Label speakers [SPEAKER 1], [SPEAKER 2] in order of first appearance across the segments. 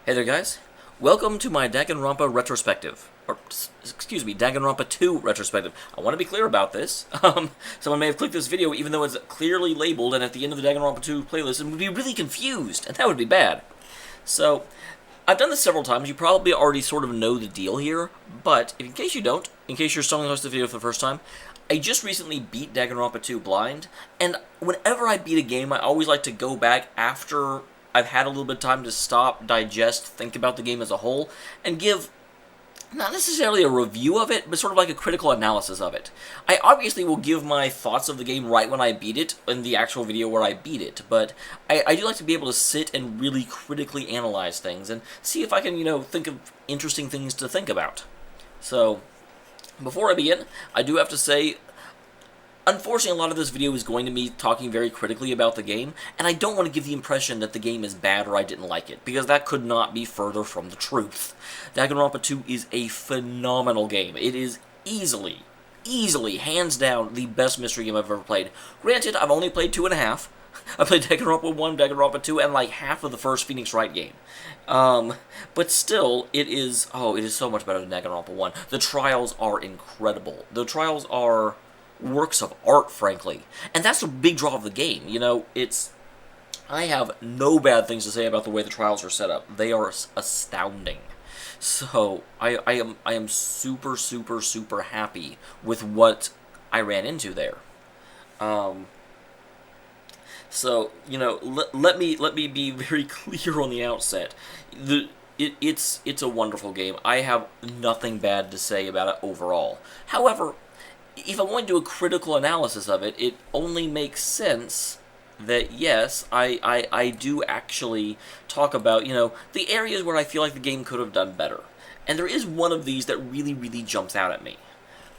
[SPEAKER 1] Hey there guys, welcome to my Danganronpa retrospective, or excuse me, Danganronpa 2 retrospective. I want to be clear about this. Someone may have clicked this video even though it's clearly labeled and at the end of the Danganronpa 2 playlist and would be really confused, and that would be bad. So, I've done this several times, you probably already sort of know the deal here, but in case you don't, in case you're stumbling across the video for the first time, I just recently beat Danganronpa 2 blind, and whenever I beat a game, I always like to go back after I've had a little bit of time to stop, digest, think about the game as a whole, and give not necessarily a review of it, but sort of like a critical analysis of it. I obviously will give my thoughts of the game right when I beat it, in the actual video where I beat it, but I do like to be able to sit and really critically analyze things, and see if I can, think of interesting things to think about. So, before I begin, I do have to say, unfortunately, a lot of this video is going to be talking very critically about the game, and I don't want to give the impression that the game is bad or I didn't like it, because that could not be further from the truth. Danganronpa 2 is a phenomenal game. It is easily, hands down, the best mystery game I've ever played. Granted, I've only played 2.5. I played Danganronpa 1, Danganronpa 2, and like half of the first Phoenix Wright game. But still, it is so much better than Danganronpa 1. The trials are incredible. The trials are works of art, frankly. And that's the big draw of the game. I have no bad things to say about the way the trials are set up. They are astounding. So, I am super, super, super happy with what I ran into there. So, let me be very clear on the outset. It's a wonderful game. I have nothing bad to say about it overall. However, if I'm going to do a critical analysis of it, it only makes sense that, yes, I do actually talk about, the areas where I feel like the game could have done better. And there is one of these that really, really jumps out at me.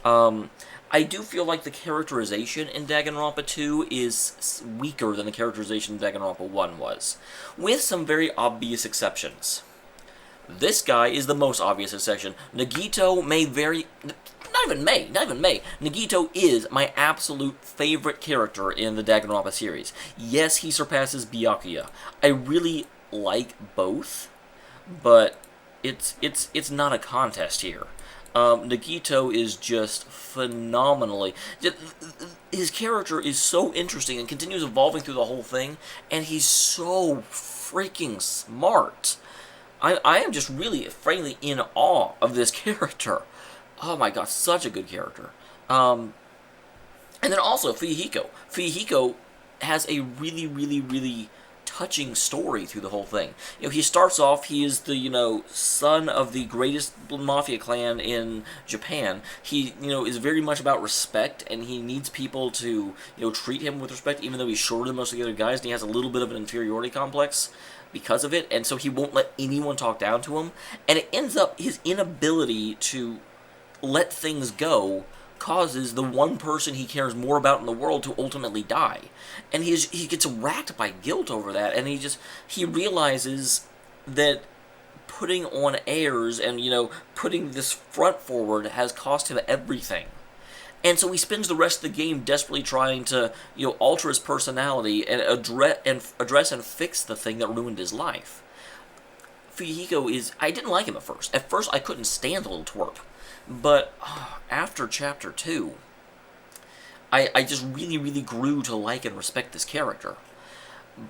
[SPEAKER 1] I do feel like the characterization in Danganronpa 2 is weaker than the characterization in Danganronpa 1 was, with some very obvious exceptions. This guy is the most obvious exception. Nagito not even May. Nagito is my absolute favorite character in the Danganronpa series. Yes, he surpasses Byakuya. I really like both, but it's not a contest here. Nagito is just phenomenally... His character is so interesting and continues evolving through the whole thing, and he's so freaking smart. I am just really, frankly, in awe of this character. Oh my god, such a good character. And then also, Fuyuhiko. Fuyuhiko has a really, really, really touching story through the whole thing. He starts off, he is the, son of the greatest mafia clan in Japan. He, is very much about respect, and he needs people to, treat him with respect, even though he's shorter than most of the other guys, and he has a little bit of an inferiority complex because of it, and so he won't let anyone talk down to him, and it ends up his inability to let things go causes the one person he cares more about in the world to ultimately die. And he gets racked by guilt over that, and he realizes that putting on airs and, putting this front forward has cost him everything. And so he spends the rest of the game desperately trying to, alter his personality and address and fix the thing that ruined his life. Fuyuhiko I didn't like him at first. At first, I couldn't stand the little twerp. But after Chapter 2, I just really, really grew to like and respect this character.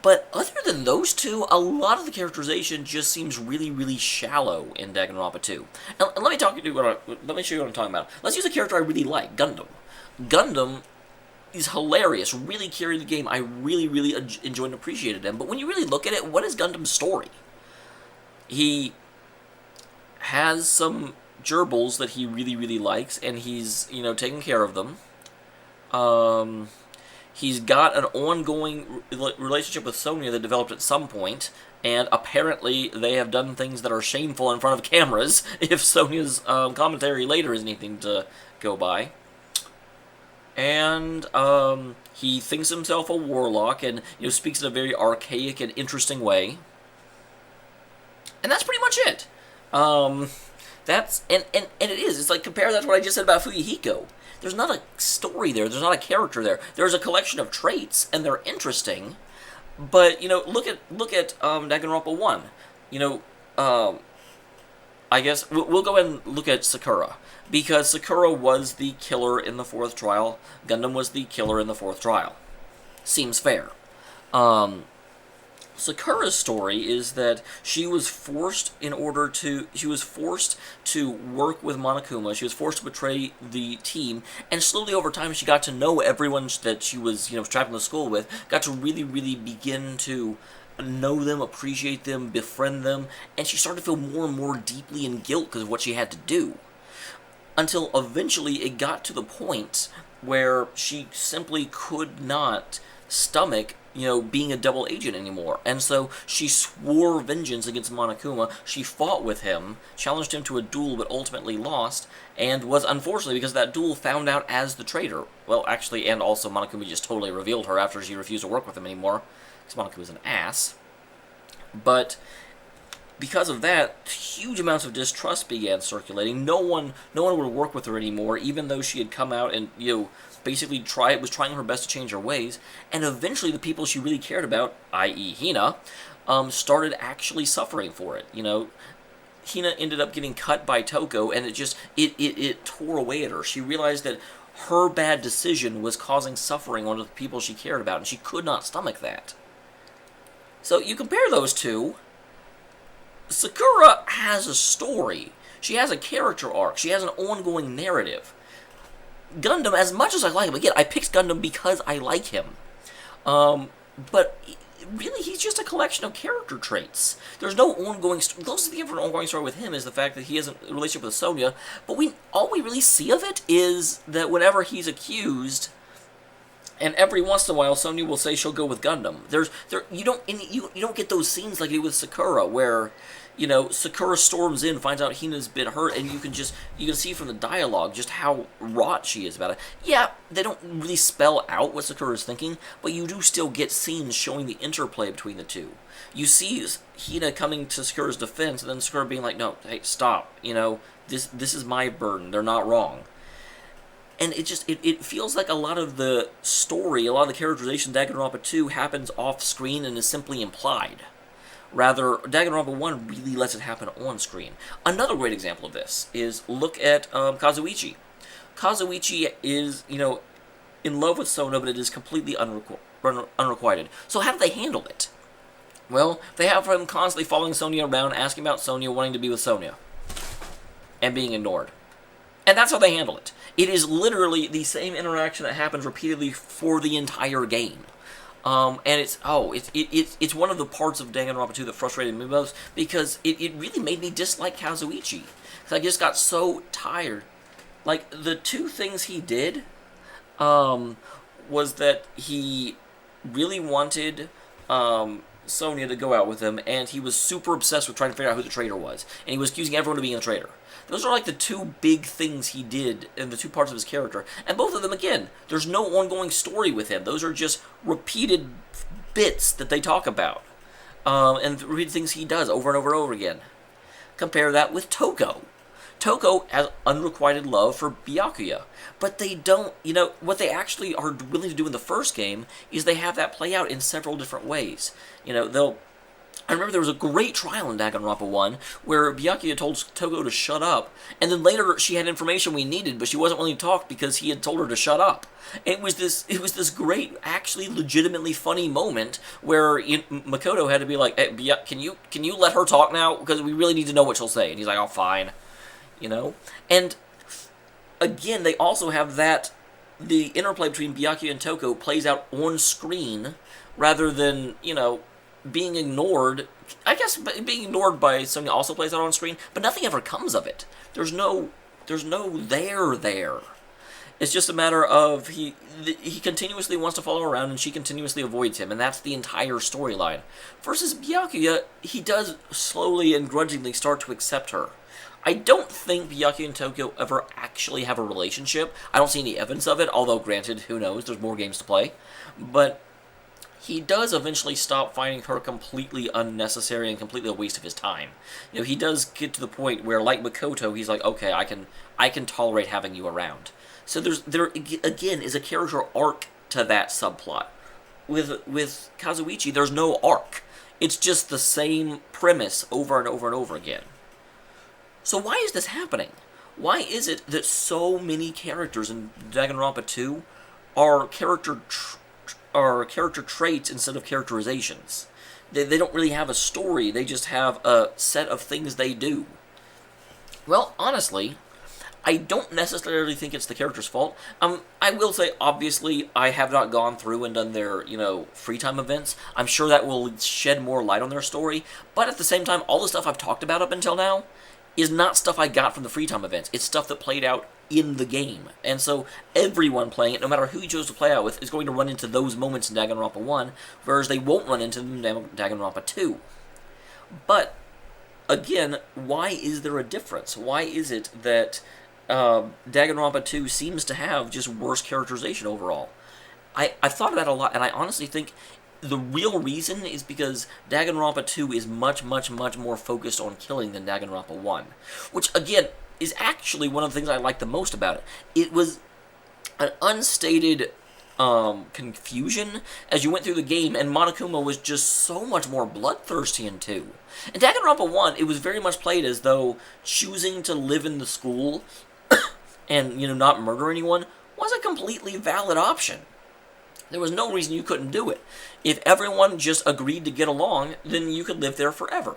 [SPEAKER 1] But other than those two, a lot of the characterization just seems really, really shallow in Danganronpa 2. And let me show you what I'm talking about. Let's use a character I really like, Gundam. Gundam is hilarious, really carried the game. I really, really enjoyed and appreciated him. But when you really look at it, what is Gundam's story? He has some gerbils that he really, really likes, and he's, taking care of them. He's got an ongoing relationship with Sonya that developed at some point, and apparently they have done things that are shameful in front of cameras, if Sonya's commentary later is anything to go by. And he thinks himself a warlock, and speaks in a very archaic and interesting way. And that's pretty much it. That's, and it is, it's like, compare that to what I just said about Fuyuhiko. There's not a story there, there's not a character there. There's a collection of traits, and they're interesting, but, look at Danganronpa 1. I guess we'll go ahead and look at Sakura, because Sakura was the killer in the fourth trial. Gundam was the killer in the fourth trial. Seems fair. Um, Sakura's story is that she was forced to work with Monokuma. She was forced to betray the team, and slowly over time she got to know everyone that she was, trapped in the school with. Got to really, really begin to know them, appreciate them, befriend them, and she started to feel more and more deeply in guilt because of what she had to do. Until eventually it got to the point where she simply could not stomach being a double agent anymore. And so she swore vengeance against Monokuma. She fought with him, challenged him to a duel, but ultimately lost, and was, unfortunately, because of that duel, found out as the traitor. Well, actually, and also Monokuma just totally revealed her after she refused to work with him anymore, because Monokuma's an ass. But because of that, huge amounts of distrust began circulating. No one would work with her anymore, even though she had come out and basically was trying her best to change her ways. And eventually, the people she really cared about, i.e., Hina, started actually suffering for it. Hina ended up getting cut by Toko, and it tore away at her. She realized that her bad decision was causing suffering on the people she cared about, and she could not stomach that. So you compare those two. Sakura has a story. She has a character arc. She has an ongoing narrative. Gundam, as much as I like him, again, I picked Gundam because I like him. But really, he's just a collection of character traits. There's no ongoing story. The closest thing for an ongoing story with him is the fact that he has a relationship with Sonya, but all we really see of it is that whenever he's accused, and every once in a while, Sonya will say she'll go with Gundam. You don't get those scenes like you do with Sakura, where Sakura storms in, finds out Hina's been hurt, and you can see from the dialogue just how wrought she is about it. Yeah, they don't really spell out what Sakura's thinking, but you do still get scenes showing the interplay between the two. You see Hina coming to Sakura's defense, and then Sakura being like, "No, hey, stop. This is my burden. They're not wrong." And it feels like a lot of the story, a lot of the characterization in Danganronpa 2 happens off-screen and is simply implied. Rather, Danganronpa 1 really lets it happen on-screen. Another great example of this is look at Kazuichi. Kazuichi is, in love with Sona, but it is completely unrequited. So how do they handle it? Well, they have him constantly following Sonya around, asking about Sonya, wanting to be with Sonya, and being ignored. And that's how they handle it. It is literally the same interaction that happens repeatedly for the entire game. And it's one of the parts of Danganronpa 2 that frustrated me most, because it really made me dislike Kazuichi. Because I just got so tired. Like, the two things he did was that he really wanted Sonya to go out with him, and he was super obsessed with trying to figure out who the traitor was. And he was accusing everyone of being a traitor. Those are like the two big things he did in the two parts of his character. And both of them, again, there's no ongoing story with him. Those are just repeated bits that they talk about. And repeated things he does over and over and over again. Compare that with Toko. Toko has unrequited love for Byakuya. But they don't, what they actually are willing to do in the first game is they have that play out in several different ways. I remember there was a great trial in Danganronpa 1 where Byakuya told Toko to shut up, and then later she had information we needed, but she wasn't willing to talk because he had told her to shut up. It was this great, actually legitimately funny moment where Makoto had to be like, "Hey, can you let her talk now? Because we really need to know what she'll say." And he's like, "Oh, fine." And again, they also have the interplay between Byakuya and Toko plays out on screen rather than, being ignored. I guess being ignored by Sonya also plays out on screen, but nothing ever comes of it. There's no there. It's just a matter of he continuously wants to follow her around, and she continuously avoids him, and that's the entire storyline. Versus Byakuya, he does slowly and grudgingly start to accept her. I don't think Byakuya and Toko ever actually have a relationship. I don't see any evidence of it, although granted, who knows, there's more games to play. But he does eventually stop finding her completely unnecessary and completely a waste of his time. He does get to the point where, like Makoto, he's like, okay, I can tolerate having you around. So there again is a character arc to that subplot. With Kazuichi, there's no arc. It's just the same premise over and over and over again. So why is this happening? Why is it that so many characters in Danganronpa 2 are character traits instead of characterizations? They don't really have a story, they just have a set of things they do. Well, honestly, I don't necessarily think it's the character's fault. I will say, obviously, I have not gone through and done their, free time events. I'm sure that will shed more light on their story, but at the same time, all the stuff I've talked about up until now is not stuff I got from the free time events. It's stuff that played out in the game. And so everyone playing it, no matter who you chose to play out with, is going to run into those moments in Danganronpa 1, whereas they won't run into them in Danganronpa 2. But, again, why is there a difference? Why is it that Danganronpa 2 seems to have just worse characterization overall? I've thought of that a lot, and I honestly think the real reason is because Danganronpa 2 is much, much, much more focused on killing than Danganronpa 1. Which, again, is actually one of the things I like the most about it. It was an unstated confusion as you went through the game, and Monokuma was just so much more bloodthirsty in 2. In Danganronpa 1, it was very much played as though choosing to live in the school and, not murder anyone was a completely valid option. There was no reason you couldn't do it. If everyone just agreed to get along, then you could live there forever.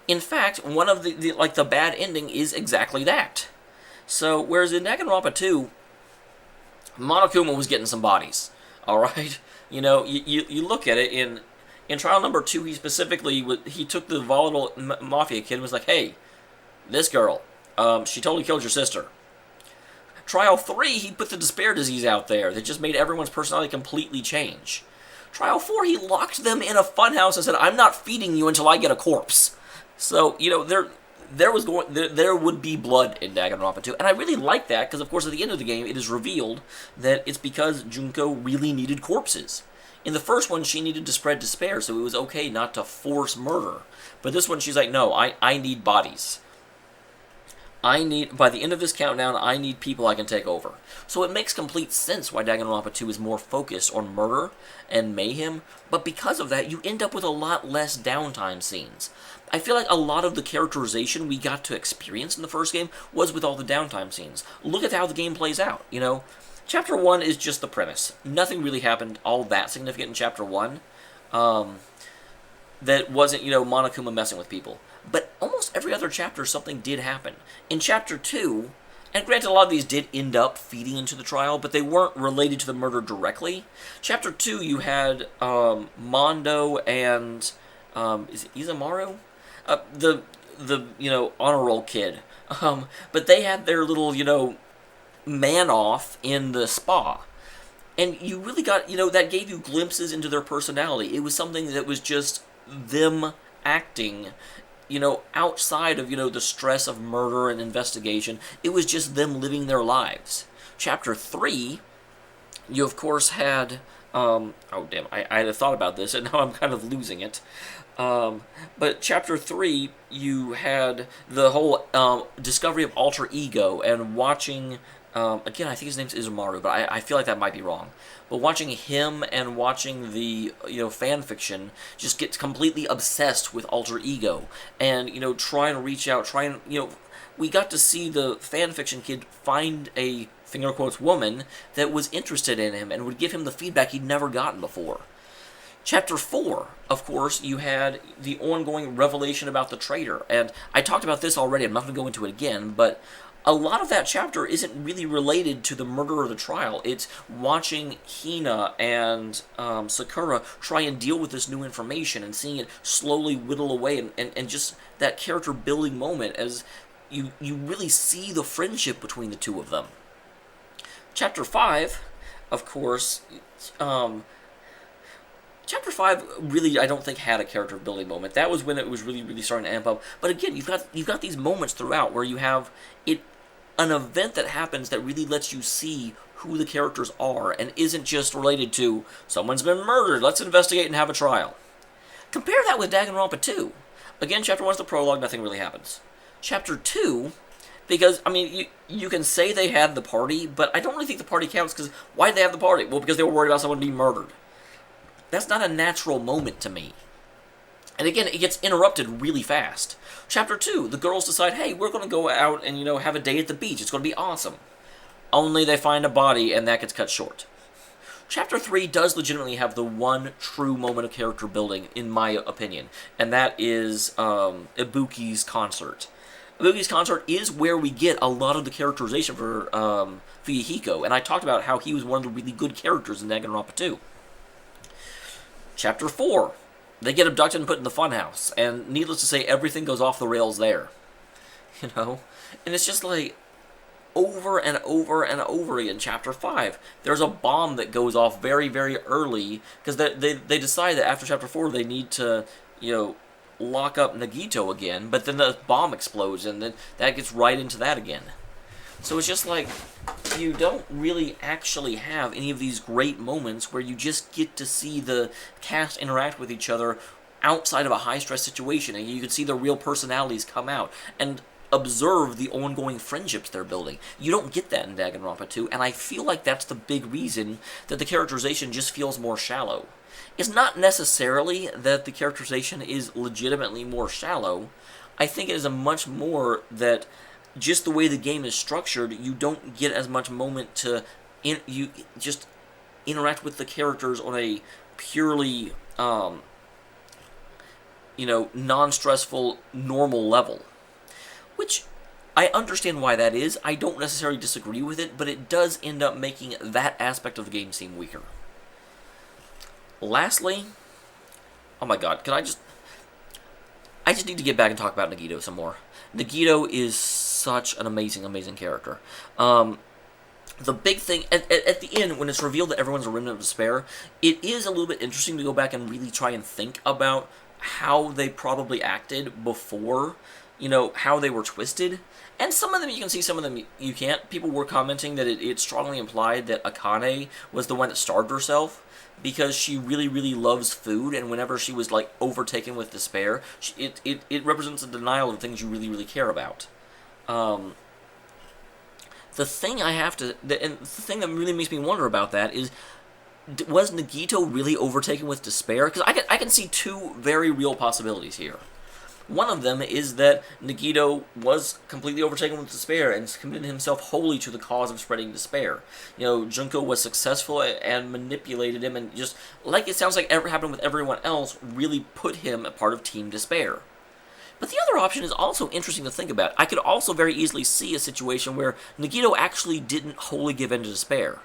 [SPEAKER 1] In fact, one of the bad ending is exactly that. So, whereas in Danganronpa 2, Monokuma was getting some bodies, alright? You look at it, in trial number 2, he specifically, he took the volatile mafia kid and was like, hey, this girl, she totally killed your sister. Trial 3, he put the despair disease out there that just made everyone's personality completely change. Trial 4, he locked them in a funhouse and said, I'm not feeding you until I get a corpse. So, there would be blood in Danganronpa 2, and I really like that, because of course at the end of the game, it is revealed that it's because Junko really needed corpses. In the first one, she needed to spread despair, so it was okay not to force murder. But this one, she's like, no, I need bodies. By the end of this countdown, I need people I can take over. So it makes complete sense why Danganronpa 2 is more focused on murder and mayhem, but because of that, you end up with a lot less downtime scenes. I feel like a lot of the characterization we got to experience in the first game was with all the downtime scenes. Look at how the game plays out, Chapter 1 is just the premise. Nothing really happened all that significant in Chapter 1 that wasn't, Monokuma messing with people. But almost every other chapter, something did happen. In Chapter 2, and granted a lot of these did end up feeding into the trial, but they weren't related to the murder directly. Chapter 2, you had Mondo and, is it Izumaru? The honor roll kid. But they had their little, man-off in the spa. And you really got, that gave you glimpses into their personality. It was something that was just them acting outside of, the stress of murder and investigation. It was just them living their lives. Chapter 3, you of course had, oh damn, I had thought about this and now I'm kind of losing it. But Chapter 3, you had the whole discovery of alter ego and watching, again, I think his name's Izumaru, but I feel like that might be wrong. But watching him and watching the, fan fiction just get completely obsessed with alter ego. And, try and reach out, we got to see the fan fiction kid find a, finger quotes, woman that was interested in him and would give him the feedback he'd never gotten before. Chapter 4, of course, you had the ongoing revelation about the traitor. And I talked about this already, I'm not going to go into it again, but a lot of that chapter isn't really related to the murder or the trial. It's watching Hina and Sakura try and deal with this new information and seeing it slowly whittle away and just that character building moment as you really see the friendship between the two of them. Chapter 5, of course, Chapter 5 really, I don't think, had a character building moment. That was when it was really, really starting to amp up. But again, you've got these moments throughout where you have an event that happens that really lets you see who the characters are and isn't just related to someone's been murdered, let's investigate and have a trial. Compare that with Danganronpa 2. Again, Chapter 1 is the prologue, nothing really happens. Chapter 2, because, you can say they had the party, but I don't really think the party counts because why did they have the party? Well, because they were worried about someone being murdered. That's not a natural moment to me. And again, it gets interrupted really fast. Chapter 2, the girls decide, hey, we're going to go out and, have a day at the beach. It's going to be awesome. Only they find a body, and that gets cut short. Chapter 3 does legitimately have the one true moment of character building, in my opinion, and that is Ibuki's concert. Ibuki's concert is where we get a lot of the characterization for Fuyuhiko, and I talked about how he was one of the really good characters in Danganronpa 2. Chapter 4. They get abducted and put in the funhouse, and needless to say, everything goes off the rails there. And it's just like, over and over and over again. Chapter 5, there's a bomb that goes off very, very early, because they decide that after Chapter 4, they need to, lock up Nagito again, but then the bomb explodes, and then that gets right into that again. So it's just like, you don't really actually have any of these great moments where you just get to see the cast interact with each other outside of a high-stress situation, and you can see their real personalities come out, and observe the ongoing friendships they're building. You don't get that in Danganronpa 2, and I feel like that's the big reason that the characterization just feels more shallow. It's not necessarily that the characterization is legitimately more shallow. I think it is a much more that just the way the game is structured, you don't get as much moment to you just interact with the characters on a purely non-stressful, normal level. Which, I understand why that is. I don't necessarily disagree with it, but it does end up making that aspect of the game seem weaker. Lastly, oh my god, I just need to get back and talk about Nagito some more. Nagito is such an amazing, amazing character. The big thing, at the end, when it's revealed that everyone's a remnant of despair, it is a little bit interesting to go back and really try and think about how they probably acted before, how they were twisted. And some of them you can see, some of them you can't. People were commenting that it strongly implied that Akane was the one that starved herself, because she really, really loves food, and whenever she was, overtaken with despair, it represents a denial of things you really, really care about. The thing the thing that really makes me wonder about that is, was Nagito really overtaken with despair? Because I can see two very real possibilities here. One of them is that Nagito was completely overtaken with despair and committed himself wholly to the cause of spreading despair. Junko was successful and manipulated him, and just, like it sounds like ever happened with everyone else, really put him a part of Team Despair. But the other option is also interesting to think about. I could also very easily see a situation where Nagito actually didn't wholly give in to despair.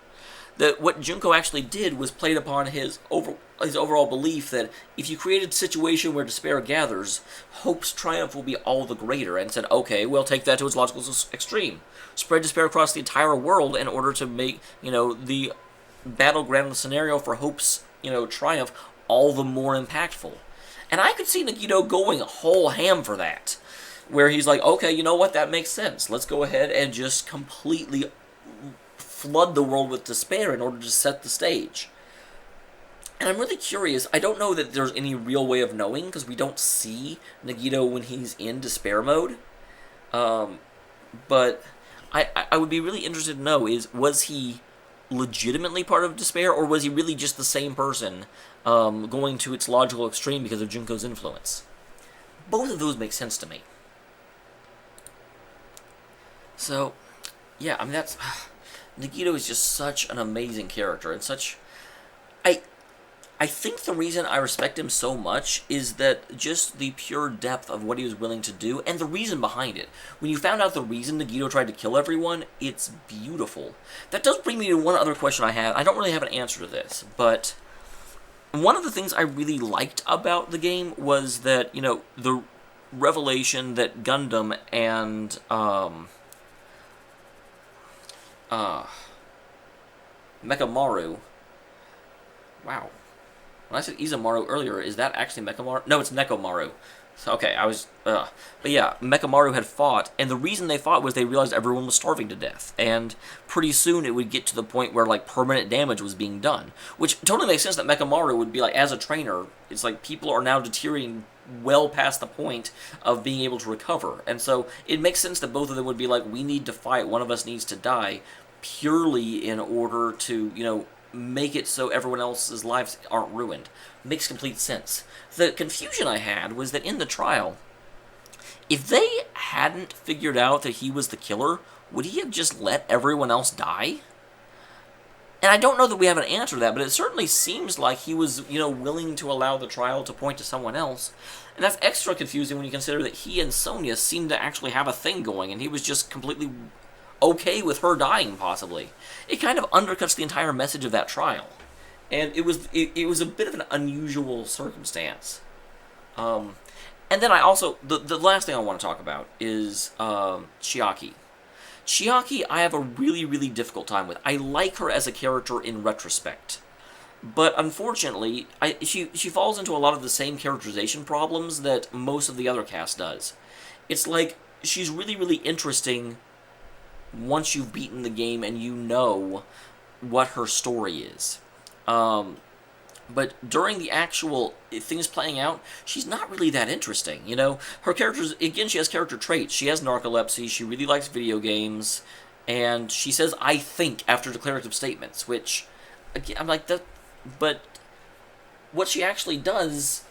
[SPEAKER 1] That what Junko actually did was played upon his overall belief that if you create a situation where despair gathers, hope's triumph will be all the greater, and said, okay, we'll take that to its logical extreme. Spread despair across the entire world in order to make, the battleground scenario for hope's, triumph all the more impactful. And I could see Nagito going whole ham for that, where he's like, okay, you know what, that makes sense. Let's go ahead and just completely flood the world with despair in order to set the stage. And I'm really curious. I don't know that there's any real way of knowing, because we don't see Nagito when he's in despair mode. But I would be really interested to know, was he legitimately part of despair, or was he really just the same person going to its logical extreme because of Junko's influence? Both of those make sense to me. So, yeah, that's... Nagito is just such an amazing character, and such... I think the reason I respect him so much is that just the pure depth of what he was willing to do, and the reason behind it. When you found out the reason Nagito tried to kill everyone, it's beautiful. That does bring me to one other question I have. I don't really have an answer to this, but one of the things I really liked about the game was that, the revelation that Gundam and, Mechamaru. Wow. When I said Izumaru earlier, is that actually Mechamaru? No, it's Nekomaru. So, okay, But yeah, Mechamaru had fought, and the reason they fought was they realized everyone was starving to death. And pretty soon it would get to the point where, permanent damage was being done. Which totally makes sense that Mechamaru would be as a trainer, it's people are now deteriorating well past the point of being able to recover. And so it makes sense that both of them would be we need to fight, one of us needs to die, purely in order to, make it so everyone else's lives aren't ruined. Makes complete sense. The confusion I had was that in the trial, if they hadn't figured out that he was the killer, would he have just let everyone else die? And I don't know that we have an answer to that, but it certainly seems like he was, willing to allow the trial to point to someone else. And that's extra confusing when you consider that he and Sonya seemed to actually have a thing going, and he was just completely okay with her dying, possibly. It kind of undercuts the entire message of that trial. And it was a bit of an unusual circumstance. And then I also, the last thing I want to talk about is Chiaki. Chiaki, I have a really, really difficult time with. I like her as a character in retrospect. But unfortunately, she falls into a lot of the same characterization problems that most of the other cast does. It's like, she's really, really interesting once you've beaten the game and you know what her story is. But during the actual things playing out, she's not really that interesting, Her characters, again, she has character traits. She has narcolepsy, she really likes video games, and she says, "I think," after declarative statements, which, again, I'm like, that, but what she actually does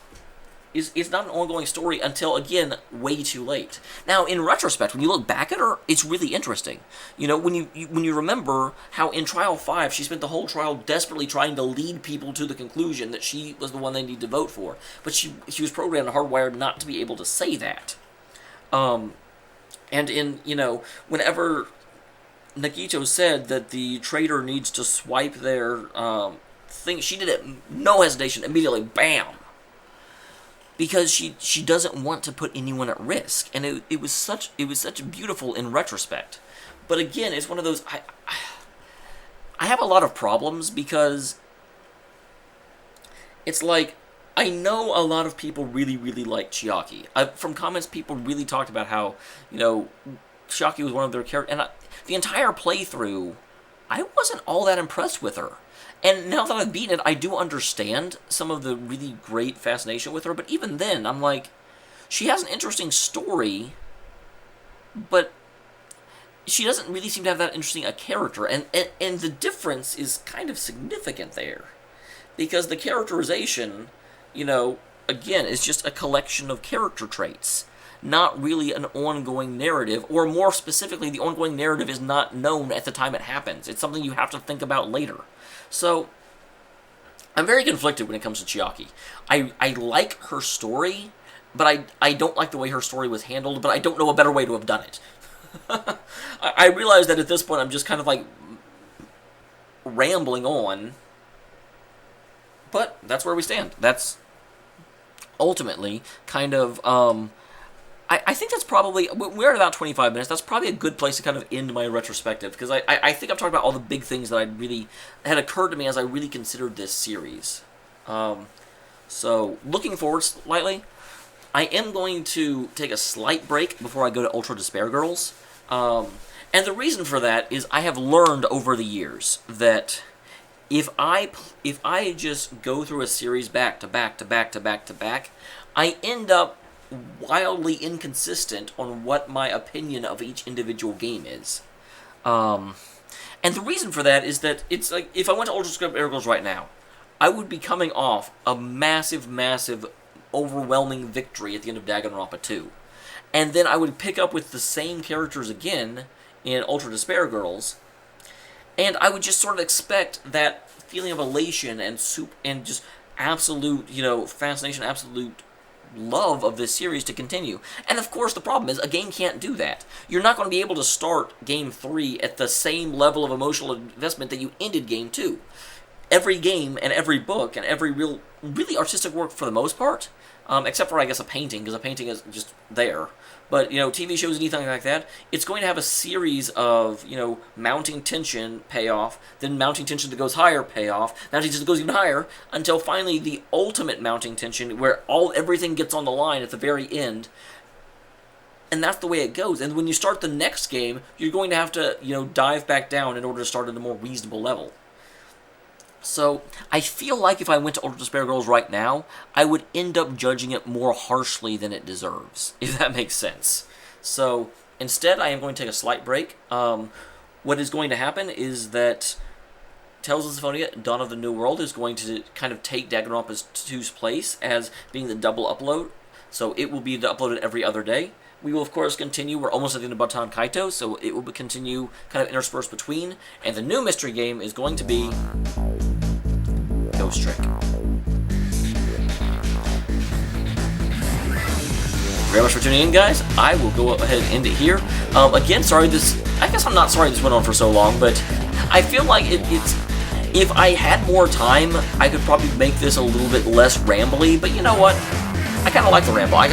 [SPEAKER 1] is not an ongoing story until, again, way too late. Now, in retrospect, when you look back at her, it's really interesting. When you remember how in Trial 5, she spent the whole trial desperately trying to lead people to the conclusion that she was the one they need to vote for. But she was programmed and hardwired not to be able to say that. And whenever Nagito said that the traitor needs to swipe their thing, she did it, no hesitation, immediately, bam! Because she doesn't want to put anyone at risk, and it was such beautiful in retrospect. But again, it's one of those, I have a lot of problems because it's like, I know a lot of people really, really like Chiaki. From comments, people really talked about how, Chiaki was one of their characters, and the entire playthrough, I wasn't all that impressed with her. And now that I've beaten it, I do understand some of the really great fascination with her, but even then, I'm like, she has an interesting story, but she doesn't really seem to have that interesting a character, and the difference is kind of significant there. Because the characterization, again, is just a collection of character traits, not really an ongoing narrative, or more specifically, the ongoing narrative is not known at the time it happens. It's something you have to think about later. So, I'm very conflicted when it comes to Chiaki. I like her story, but I don't like the way her story was handled, but I don't know a better way to have done it. I realize that at this point I'm just kind of like rambling on, but that's where we stand. That's ultimately kind of, I think that's probably, we're at about 25 minutes, that's probably a good place to kind of end my retrospective, because I think I've talked about all the big things that had occurred to me as I really considered this series. So, looking forward slightly, I am going to take a slight break before I go to Ultra Despair Girls, and the reason for that is I have learned over the years that if I just go through a series back to back to back to back to back, I end up wildly inconsistent on what my opinion of each individual game is. And the reason for that is that it's like, if I went to Ultra Despair Girls right now, I would be coming off a massive, massive, overwhelming victory at the end of Danganronpa 2. And then I would pick up with the same characters again in Ultra Despair Girls, and I would just sort of expect that feeling of elation and just absolute, fascination, absolute love of this series to continue. And of course the problem is, a game can't do that. You're not going to be able to start Game 3 at the same level of emotional investment that you ended Game 2. Every game and every book and every really artistic work for the most part, except for, I guess, a painting, because a painting is just there. But, TV shows and anything like that, it's going to have a series of, mounting tension, payoff, then mounting tension that goes higher, payoff, mounting tension that goes even higher, until finally the ultimate mounting tension, where everything gets on the line at the very end. And that's the way it goes. And when you start the next game, you're going to have to, dive back down in order to start at a more reasonable level. So, I feel like if I went to Ultra Despair Girls right now, I would end up judging it more harshly than it deserves, if that makes sense. So, instead, I am going to take a slight break. What is going to happen is that Tales of Symphonia, Dawn of the New World is going to kind of take Danganronpa 2's place as being the double upload. So it will be uploaded every other day. We will, of course, continue. We're almost at the end of Baton Kaito, so it will continue kind of interspersed between. And the new mystery game is going to be Ghost Trick. Very much for tuning in, guys. I will go ahead and end it here. Again, sorry I guess I'm not sorry this went on for so long, but I feel like it's... If I had more time, I could probably make this a little bit less rambly, but you know what? I kind of like the ramble. I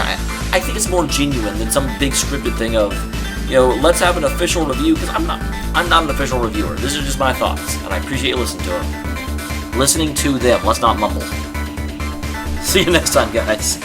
[SPEAKER 1] think it's more genuine than some big scripted thing of, let's have an official review, because I'm not an official reviewer. This is just my thoughts, and I appreciate you listening to them. Listening to them. Let's not mumble. See you next time, guys.